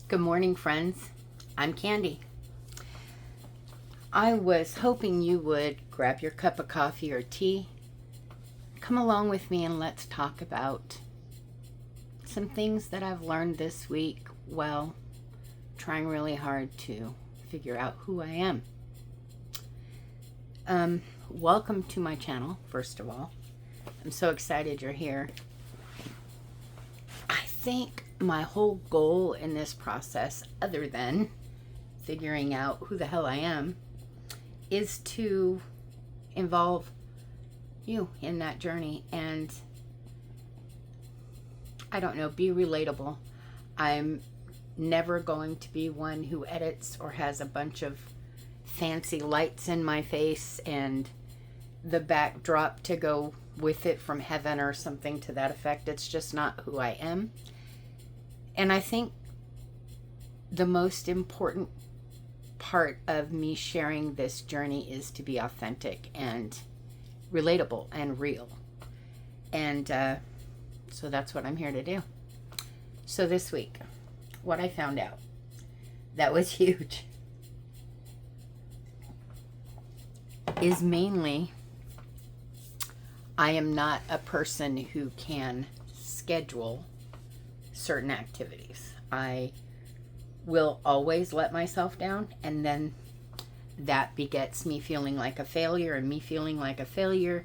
Good morning, friends. I'm Candie. I was hoping you would grab your cup of coffee or tea, come along with me, and let's talk about some things that I've learned this week while trying really hard to figure out who I am. Welcome to my channel, first of all. I'm so excited you're here. I think my whole goal in this process, other than figuring out who the hell I am, is to involve you in that journey and, I don't know, be relatable. I'm never going to be one who edits or has a bunch of fancy lights in my face and the backdrop to go with it from heaven or something to that effect. It's just not who I am. And I think the most important part of me sharing this journey is to be authentic and relatable and real. And so that's what I'm here to do. So this week, what I found out that was huge is mainly I am not a person who can schedule certain activities. I will always let myself down, and then that begets me feeling like a failure, and me feeling like a failure,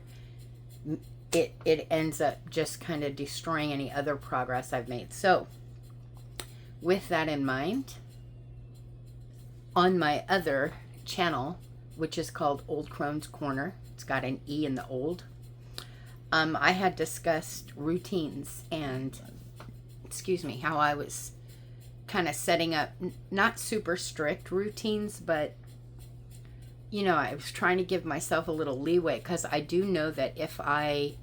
it ends up just kind of destroying any other progress I've made. So with that in mind, on my other channel, which is called Olde Crones Corner, it's got an E in the old, I had discussed routines and how I was kind of setting up not super strict routines, but I was trying to give myself a little leeway, because I do know that if I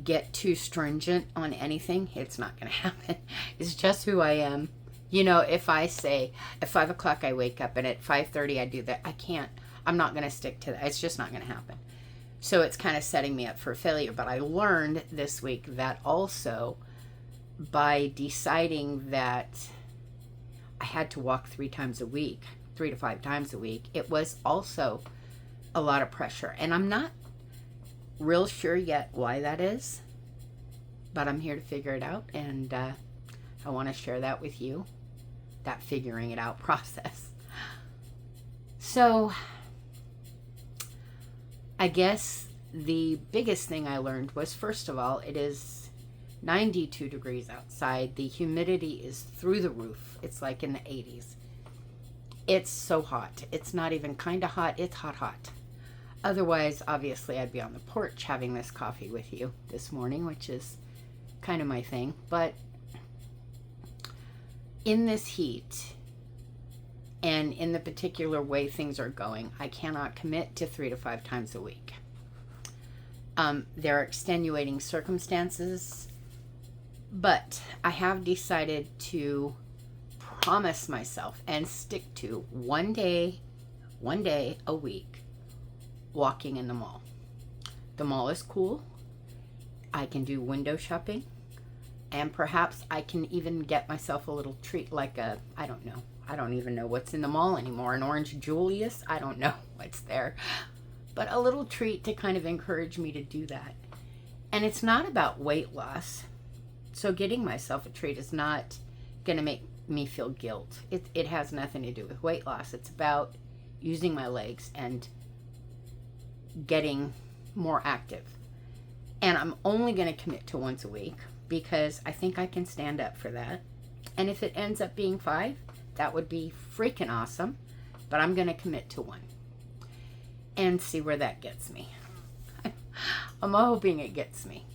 get too stringent on anything, it's not going to happen. It's just who I am. If I say at 5 o'clock I wake up and at 5:30 I do that, I'm not going to stick to that. It's just not going to happen. So it's kind of setting me up for failure. But I learned this week that also, by deciding that I had to walk 3 to 5 times a week, it was also a lot of pressure. And I'm not real sure yet why that is, but I'm here to figure it out, and I want to share that with you, that figuring it out process. So I guess the biggest thing I learned was, first of all, it is 92 degrees outside. The humidity is through the roof. It's like in the 80s. It's so hot. It's not even kind of hot. It's hot. Otherwise, obviously, I'd be on the porch having this coffee with you this morning, which is kind of my thing. But in this heat and in the particular way things are going, I cannot commit to 3 to 5 times a week. There are extenuating circumstances, but I have decided to promise myself and stick to one day a week walking in the mall. The mall is cool. I can do window shopping, and perhaps I can even get myself a little treat, like I don't even know what's in the mall anymore. An Orange Julius? I don't know what's there. But a little treat to kind of encourage me to do that. And it's not about weight loss. So getting myself a treat is not going to make me feel guilt. It has nothing to do with weight loss. It's about using my legs and getting more active. And I'm only going to commit to once a week, because I think I can stand up for that. And if it ends up being 5, that would be freaking awesome. But I'm going to commit to 1 and see where that gets me. I'm hoping it gets me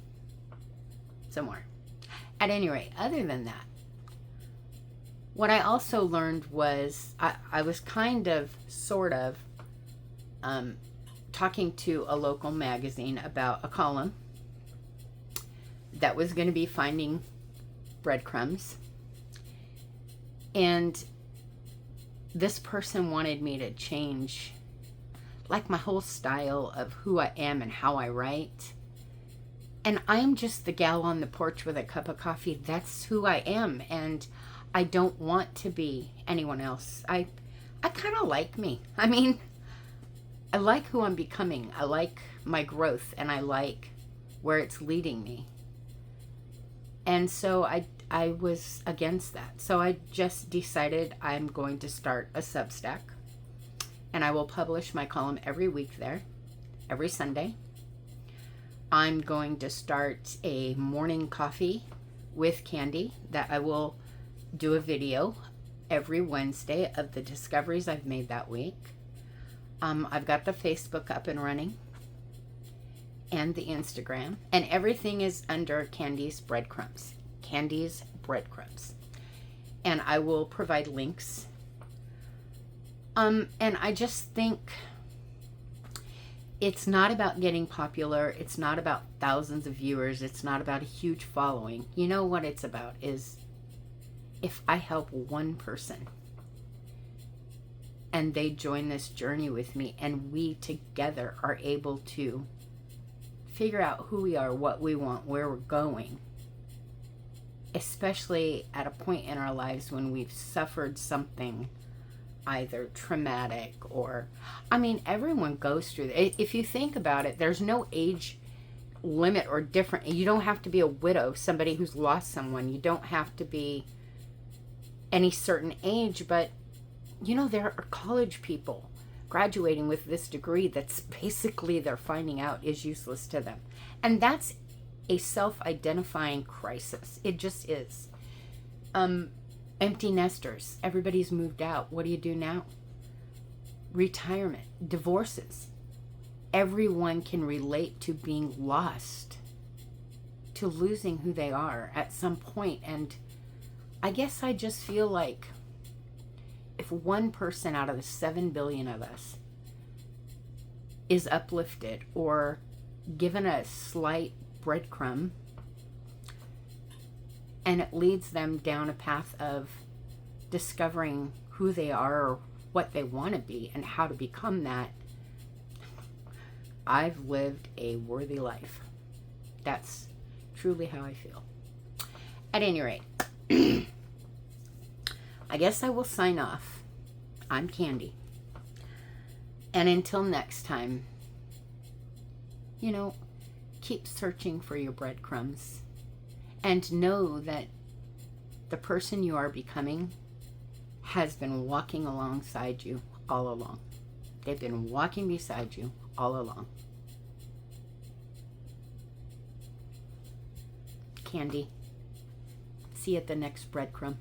somewhere. At any rate, other than that, what I also learned was I was sort of talking to a local magazine about a column that was going to be finding breadcrumbs. And this person wanted me to change like my whole style of who I am and how I write. And I'm just the gal on the porch with a cup of coffee. That's who I am. And I don't want to be anyone else. I kind of like me. I mean, I like who I'm becoming. I like my growth, and I like where it's leading me. And so I was against that. So I just decided I'm going to start a Substack, and I will publish my column every week there, every Sunday. I'm going to start a morning coffee with Candie that I will do a video every Wednesday of the discoveries I've made that week. I've got the Facebook up and running, and the Instagram, and everything is under Candie's Breadcrumbs. Candie's Breadcrumbs. And I will provide links. And I just think it's not about getting popular. It's not about thousands of viewers. It's not about a huge following. You know what it's about is if I help one person and they join this journey with me, and we together are able to figure out who we are, what we want, where we're going, especially at a point in our lives when we've suffered something either traumatic or, I mean, everyone goes through it. If you think about it, there's no age limit or different. You don't have to be a widow, somebody who's lost someone. You don't have to be any certain age, but you know, there are college people graduating with this degree that's basically they're finding out is useless to them. And that's a self-identifying crisis. It just is. Empty nesters. Everybody's moved out. What do you do now? Retirement. Divorces. Everyone can relate to being lost, to losing who they are at some point. And I guess I just feel like if one person out of the 7 billion of us is uplifted or given a slight breadcrumb, and it leads them down a path of discovering who they are or what they want to be and how to become that, I've lived a worthy life. That's truly how I feel. At any rate, I guess I will sign off. I'm Candie. And until next time, you know, keep searching for your breadcrumbs. And know that the person you are becoming has been walking alongside you all along. They've been walking beside you all along. Candie. See you at the next breadcrumb.